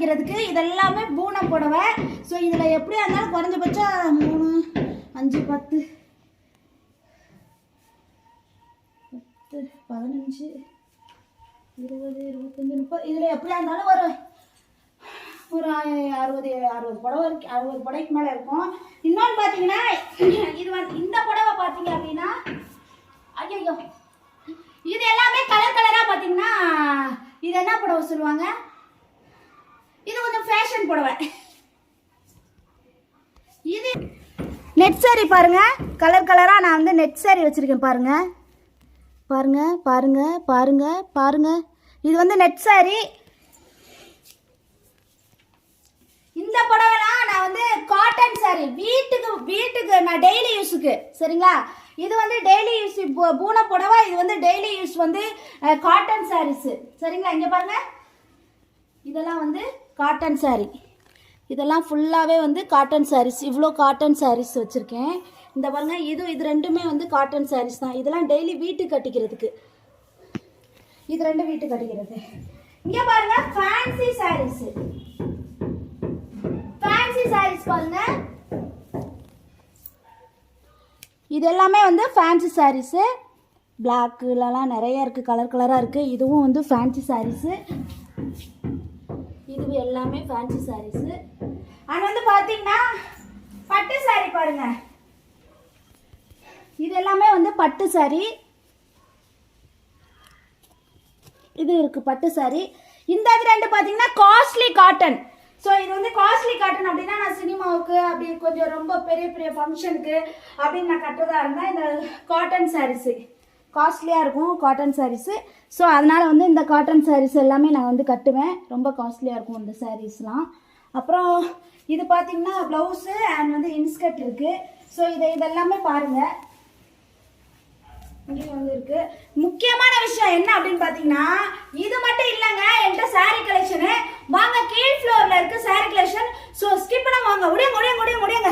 கட்டிக்கிறதுக்கு. இதெல்லாமே பூனம் புடவை. ஸோ இதில் எப்படியா இருந்தாலும் குறைஞ்சபட்சம் 3, 5, 10, 15, 20, 25, 30 இதில் எப்படியா இருந்தாலும் ஒரு 60 புடவை இருக்கு. 60 புடவைக்கு மேலே இருக்கும். இன்னொன்று பார்த்தீங்கன்னா இது வந்து இந்த புடவை பார்த்தீங்க அப்படின்னா ஐயோ இது எல்லாமே கலர் கலராக பார்த்தீங்கன்னா இது என்ன புடவை சொல்லுவாங்க, இது கொஞ்சம் ஃபேஷன் புடவை. இது நெட் சாரி பாருங்க, கலர் கலராக நான் வந்து நெட் சாரி வச்சுருக்கேன் பாருங்க பாருங்க பாருங்க பாருங்க பாருங்க. இது வந்து நெட் சாரி. இந்த புடவைலாம் நான் வந்து காட்டன் சாரி வீட்டுக்கு நான் டெய்லி யூஸுக்கு சரிங்களா. இது வந்து டெய்லி யூஸ் பூனை புடவை. இது வந்து டெய்லி யூஸ் வந்து காட்டன் சாரீஸ் சரிங்களா. இங்கே பாருங்க, இதெல்லாம் வந்து காட்டன் சாரி. இதெல்லாம் ஃபுல்லாகவே வந்து காட்டன் சாரீஸ். இவ்வளோ காட்டன் சாரீஸ் வச்சுருக்கேன். இந்த பாருங்க, இது ரெண்டுமே வந்து காட்டன் சாரீஸ் தான். இதெல்லாம் டெய்லி வீட்டுக்கு கட்டிக்கிறதுக்கு. இது ரெண்டு வீட்டுக்கு கட்டிக்கிறது. இங்கே பாருங்க, ஃபேன்சி சாரீஸ். ஃபேன்சி சாரீஸ் பாருங்க, இது எல்லாமே வந்து ஃபேன்சி சாரீஸு. பிளாக்குலலாம் நிறைய இருக்குது, கலர் கலராக இருக்குது. இதுவும் வந்து ஃபேன்சி சாரீஸு. இது எல்லாமே ஃபேன்சி சாரீஸு. அண்ட் வந்து பார்த்தீங்கன்னா பட்டு சாரி பாருங்க, இது எல்லாமே வந்து பட்டு சாரி. இது இருக்குது பட்டு சாரி. இந்த இது ரெண்டு பார்த்தீங்கன்னா காஸ்ட்லி காட்டன். ஸோ இது வந்து காஸ்ட்லி காட்டன் அப்படின்னா நான் சினிமாவுக்கு அப்படி கொஞ்சம் ரொம்ப பெரிய பெரிய ஃபங்க்ஷனுக்கு அப்படின்னு நான் கட்டுறதா இருந்தால் இந்த காட்டன் சாரீஸு காஸ்ட்லியாக இருக்கும் காட்டன் சாரீஸு. ஸோ அதனால் வந்து இந்த காட்டன் சாரீஸ் எல்லாமே நான் வந்து கட்டுவேன். ரொம்ப காஸ்ட்லியாக இருக்கும் இந்த சாரீஸ்லாம். அப்புறம் இது பார்த்தீங்கன்னா ப்ளவுஸு அண்ட் வந்து இன்ஸ்கர்ட் இருக்குது. ஸோ இதெல்லாமே பாருங்கள், இங்கே வந்து இருக்கு. முக்கியமான விஷயம் என்ன அப்படின்னு பார்த்தீங்கன்னா இது மட்டும் இல்லைங்க, என்கிட்ட சாரீ கலெக்ஷனு. வாங்க, கீழ் ஃப்ளோரில் இருக்கு சாரீ கலெக்ஷன். ஸோ ஸ்கிப் பண்ண வாங்க, முடியுங்க.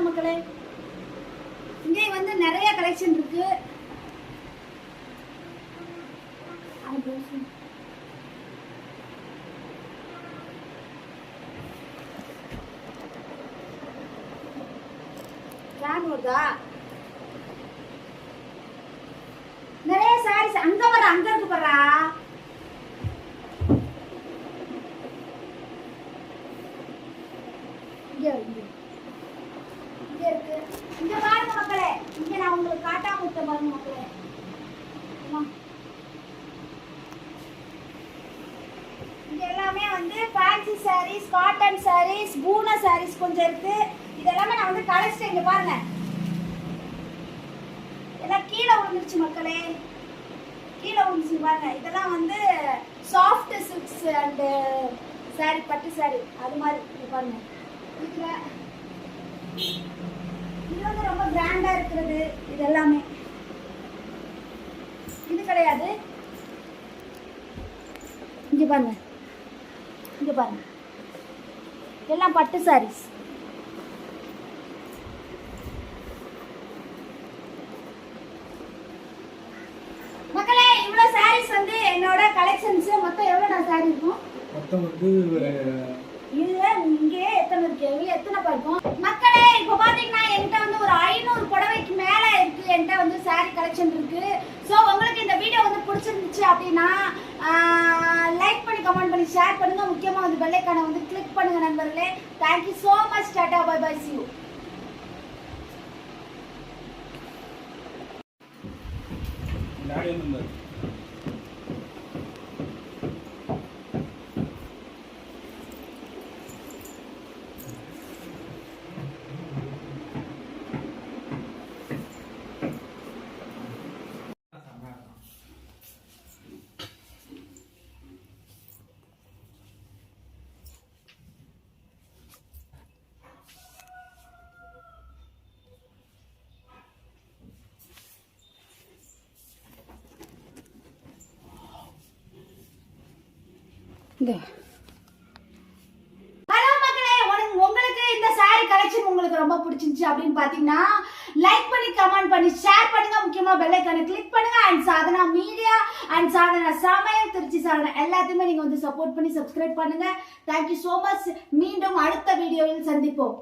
மக்களே, இங்கே வந்து நிறைய கலெக்ஷன் இருக்கு. நிறைய சாரீஸ் அங்க இருக்கு பாரா. இங்க பாருங்க மக்களே, இங்க நான் உங்களுக்கு காட்டாம விட்ட பாருங்க மக்களே. இங்க எல்லாமே வந்து ஃபேன்சி சாரீஸ், காட்டன் சாரீஸ், பூனா சாரீஸ் கொஞ்சம் இருக்கு. இதெல்லாமே நான் வந்து கலெக்ஷன். இங்க பாருங்க, எல்லாம் கீழே விழுந்துருச்சு மக்களே, கீழே விழுந்துச்சு பாருங்க. இதெல்லாம் வந்து சாஃப்ட் சில்க்ஸ் அண்ட் சாரி, பட்டு சாரி அது மாதிரி. இங்க பாருங்க, இது வந்து ரொம்ப கிராண்டா இருக்கிறது. இது எல்லாமே இது கிடையாது. இங்க பாருங்க எல்லாம் பட்டு சாரீஸ். மக்களே, இவ்வளவு சாரீஸ் வந்து என்னோட கலெக்ஷன்ஸ். மொத்தம் எவ்வளவு சாரி இருக்கும்? மொத்தம் வந்து இங்கே எத்தனை இருக்கு, எத்தனை பார்க்கும் மக்களே. இப்போ பாத்தீங்கன்னா என்கிட்ட வந்து ஒரு 500 புடவைக்கு மேல இருக்கு. என்கிட்ட வந்து சாரி கலெக்ஷன் இருக்கு. ஸோ உங்களுக்கு இந்த வீடியோ வந்து பிடிச்சிருந்துச்சு அப்படின்னா லைக் பண்ணி, கமெண்ட் பண்ணி, ஷேர் பண்ணுங்க. முக்கியமா வந்து பெல் ஐகானை வந்து கிளிக் பண்ணுங்க நண்பர்களே. Thank you so much. Tata, bye bye, see you. இந்த ஹலோ மக்களே, உங்களுக்கு இந்த saree கலெக்ஷன் உங்களுக்கு ரொம்ப பிடிச்சிருந்துச்சு அப்படின்னு பாத்தீங்கன்னா லைக் பண்ணி கமெண்ட் பண்ணி ஷேர் பண்ணுங்க. முக்கியமா பெல் ஐகானை கிளிக் பண்ணுங்க. And Sadhana media and Sadhana சமையல் திருச்சி சாதனா எல்லாத்தையுமே நீங்க வந்து சப்போர்ட் பண்ணி சப்ஸ்கிரைப் பண்ணுங்க. Thank you so much. மீண்டும் அடுத்த வீடியோவில் சந்திப்போம்.